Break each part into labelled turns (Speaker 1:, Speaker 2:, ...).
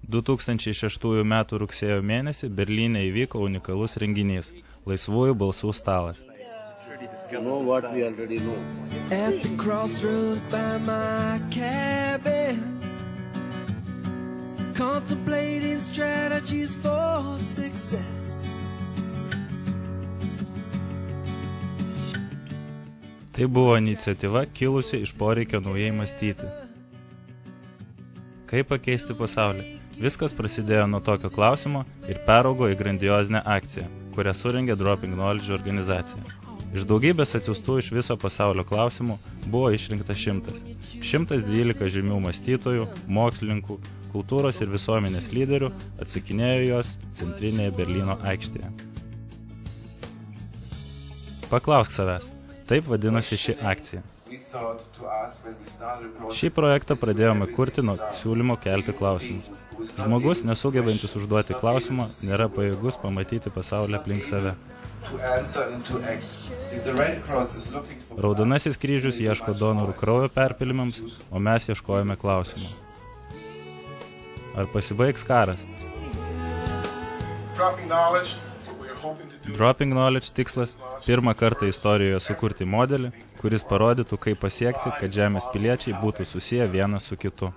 Speaker 1: 2006 m. rugsėjo mėnesį Berlyne įvyko unikalus renginys – Laisvųjų balsų stalas.
Speaker 2: At the crossroads by my cabin, contemplating strategies for success.
Speaker 1: Tai buvo iniciatyva kilusi iš poreikio naujai mąstyti. Kaip pakeisti pasaulį? Viskas prasidėjo nuo tokio klausimo ir peraugo į grandiozinę akciją, kurią surengė Dropping Knowledge organizacija. Iš daugybės atsiųstų iš viso pasaulio klausimų buvo išrinkta 100. 112 žymių mąstytojų, mokslininkų, kultūros ir visuomenės lyderių atsakinėjo jos centrinėje Berlyno aikštėje. Klausk savęs. Taip vadinasi ši akcija. Šį projektą pradėjome kurti nuo siūlymo kelti klausimus. Žmogus, nesugebantis užduoti klausimą, nėra pajėgus pamatyti pasaulį aplink save. Raudonasis kryžius ieško donorų kraujo perpilimams, o mes ieškojame klausimų. Ar pasibaigs karas? Dropping Knowledge tikslas – pirmą kartą istorijoje sukurti modelį, kuris parodytų, kaip pasiekti, kad Žemės piliečiai būtų susiję vienas su kitu.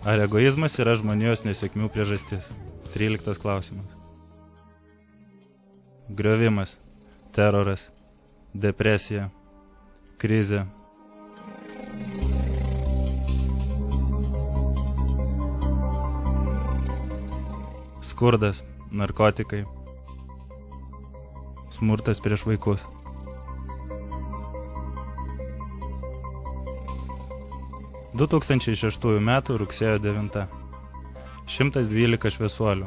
Speaker 1: Ar egoizmas yra žmonijos nesėkmių priežastis? 13 klausimas. Griovimas, teroras, depresija, krizė. Skurdas, narkotikai, smurtas prieš vaikus. – 2006 m. rugsėjo 9. 112 šviesuolių.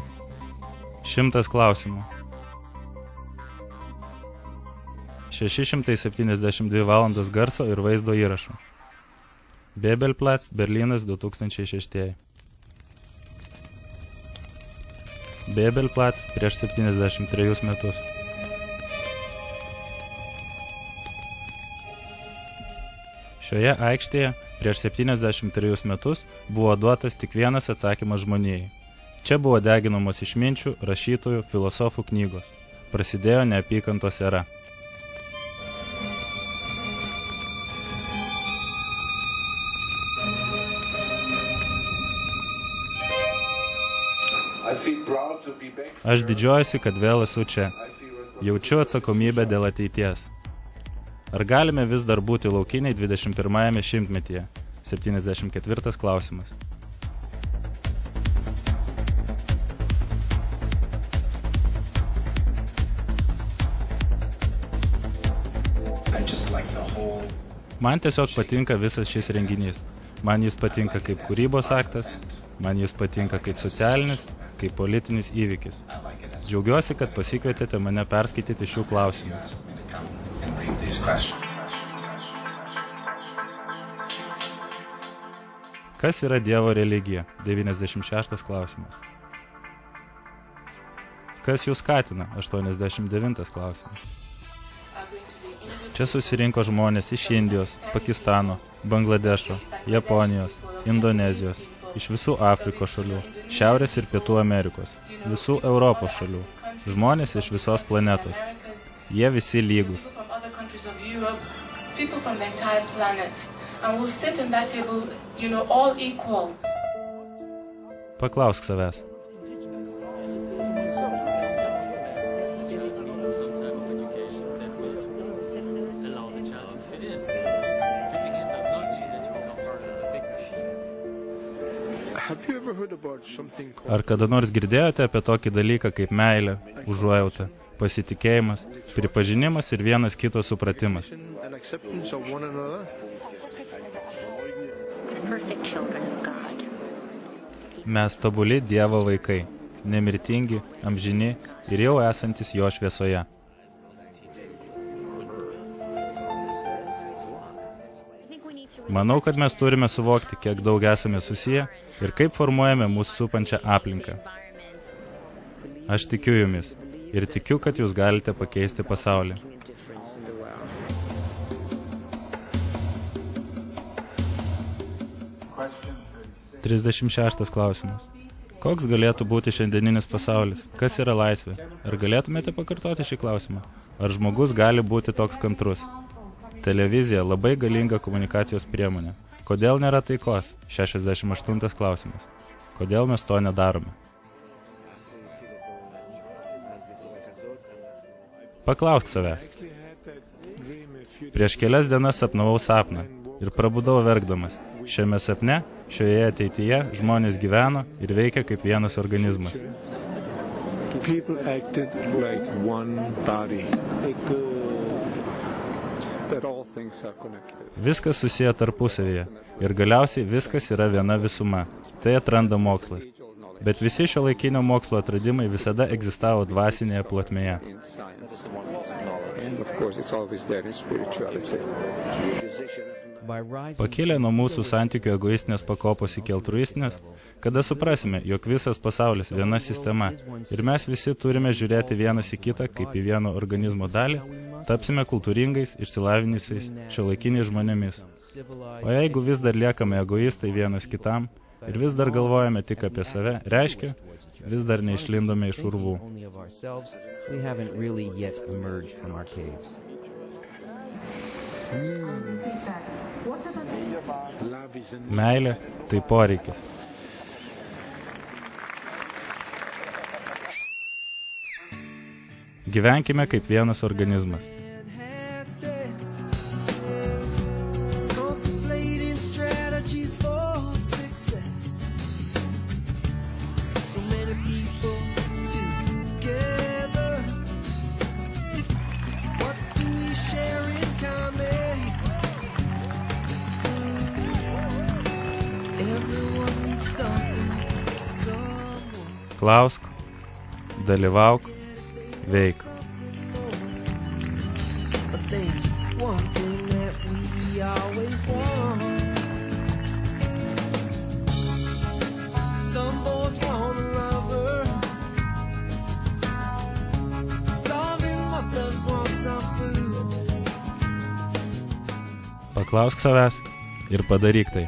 Speaker 1: 100 klausimų. 672 valandos garso ir vaizdo įrašų. Bebelplatz, Berlynas, 2006. Bebelplatz prieš 73 metus. Šioje aikštėje prieš 73 metus buvo duotas tik vienas atsakymas žmonijai. Čia buvo deginamos išminčių, rašytojų, filosofų knygos. Prasidėjo neapykantos era. Aš didžiuojuosi, kad vėl esu čia. Jaučiu atsakomybę dėl ateities. Ar galime vis dar būti laukiniai 21 šimtmetyje? 74 klausimas. Man tiesiog patinka visas šis renginys. Man jis patinka kaip kūrybos aktas, man jis patinka kaip socialinis, kaip politinis įvykis. Džiaugiuosi, kad pasikvietėte mane perskaityti šių klausimų. Kas yra Dievo religija? 96 klausimas. Kas jūs skatina? 89 klausimas. Čia susirinko žmonės iš Indijos, Pakistano, Bangladešo, Japonijos, Indonezijos, iš visų Afrikos šalių, Šiaurės ir Pietų Amerikos, visų Europos šalių, žmonės iš visos planetos. Jie visi lygus. Paklausk savęs. Ar kada nors girdėjote apie tokį dalyką kaip meilė, užuojauta, pasitikėjimas, pripažinimas ir vienas kito supratimas? Mes tobuli Dievo vaikai, nemirtingi, amžini ir jau esantis jo šviesoje. Manau, kad mes turime suvokti, kiek daug esame susiję ir kaip formuojame mūsų supančią aplinką. Aš tikiu jumis ir tikiu, kad jūs galite pakeisti pasaulį. 36 klausimas. Koks galėtų būti šiandieninis pasaulis? Kas yra laisvė? Ar galėtumėte pakartoti šį klausimą? Ar žmogus gali būti toks kantrus? Televizija labai galinga komunikacijos priemonė. Kodėl nėra taikos? 68 klausimas. Kodėl mes to nedarome? Paklausk savęs. Prieš kelias dienas sapnavau sapną ir prabudau verkdamas. Šiame sapne, šioje ateityje žmonės gyveno ir veikia kaip vienas organizmas.
Speaker 3: People acted like one body. That all things are connected.
Speaker 1: Viskas susiję tarpusavyje ir galiausiai viskas yra viena visuma. Tai atranda mokslas. Bet visi šiuolaikinio mokslo atradimai visada egzistavo dvasinėje plotmėje.
Speaker 3: And of course it's always there in spirituality.
Speaker 1: Pakilę nuo mūsų santykių egoistinės pakopos iki altruistinės, kada suprasime, jog visas pasaulis viena sistema ir mes visi turime žiūrėti vienas į kitą kaip į vieno organizmo dalį, tapsime kultūringais, išsilavinusiais, šiuolaikiniais žmonėmis. O jeigu vis dar liekame egoistai vienas kitam ir vis dar galvojame tik apie save, reiškia, vis dar neišlindome iš urvų. Meilė – tai poreikis. Gyvenkime kaip vienas organizmas.
Speaker 2: Contemplating strategies for success. So many people together. What do we share in common? Everyone needs something, someone.
Speaker 1: Klausk, dalyvauk, veik.
Speaker 2: But there's one thing that we always want. Some boys want a lover. Starving mothers want some food.
Speaker 1: Paklausk savęs ir padaryk tai.